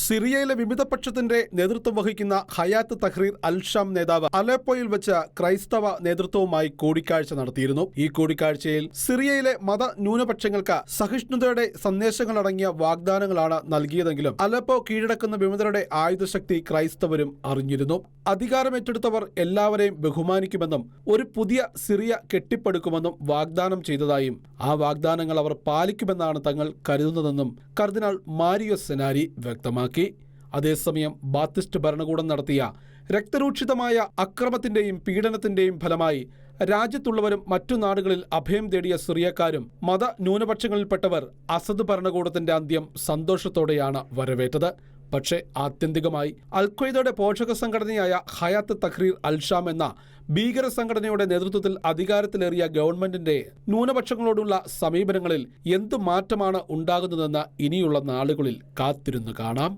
സിറിയയിലെ വിമതപക്ഷത്തിന്റെ നേതൃത്വം വഹിക്കുന്ന ഹയാത്ത് തഹ്രീർ അൽ-ഷാം നേതാവ് അലപ്പോയിൽ വെച്ച് ക്രൈസ്തവ നേതൃത്വവുമായി കൂടിക്കാഴ്ച നടത്തിയിരുന്നു. ഈ കൂടിക്കാഴ്ചയിൽ സിറിയയിലെ മത ന്യൂനപക്ഷങ്ങൾക്ക് സഹിഷ്ണുതയുടെ സന്ദേശങ്ങളടങ്ങിയ വാഗ്ദാനങ്ങളാണ് നൽകിയതെങ്കിലും അലപ്പോ കീഴടക്കുന്ന വിമതരുടെ ആയുധശക്തി ക്രൈസ്തവരും അറിഞ്ഞിരുന്നു. അധികാരമേറ്റെടുത്തവർ എല്ലാവരെയും ബഹുമാനിക്കുമെന്നും ഒരു പുതിയ സിറിയ കെട്ടിപ്പടുക്കുമെന്നും വാഗ്ദാനം ചെയ്തതായും ആ വാഗ്ദാനങ്ങൾ അവർ പാലിക്കുമെന്നാണ് തങ്ങൾ കരുതുന്നതെന്നും കർദിനാൾ മാരിയോ സെനാരി വ്യക്തമാക്കി. അതേസമയം ബാത്തിസ്റ്റ് ഭരണകൂടം നടത്തിയ രക്തരൂക്ഷിതമായ അക്രമത്തിന്റെയും പീഡനത്തിന്റെയും ഫലമായി രാജ്യത്തുള്ളവരും മറ്റു നാടുകളിൽ അഭയം തേടിയ സിറിയക്കാരും മത ന്യൂനപക്ഷങ്ങളിൽപ്പെട്ടവർ അസദ് ഭരണകൂടത്തിന്റെ അന്ത്യം സന്തോഷത്തോടെയാണ് വരവേറ്റത്. പക്ഷേ ആത്യന്തികമായി അൽ-ഖ്വയ്ദയുടെ പോഷക സംഘടനയായ ഹയാത്ത് തഹ്രീർ അൽ-ഷാം എന്ന ഭീകര സംഘടനയുടെ നേതൃത്വത്തിൽ അധികാരത്തിലേറിയ ഗവൺമെന്റിന്റെ ന്യൂനപക്ഷങ്ങളോടുള്ള സമീപനങ്ങളിൽ എന്തു മാറ്റമാണ് ഉണ്ടാകുന്നതെന്ന് ഇനിയുള്ള നാളുകളിൽ കാത്തിരുന്നു കാണാം.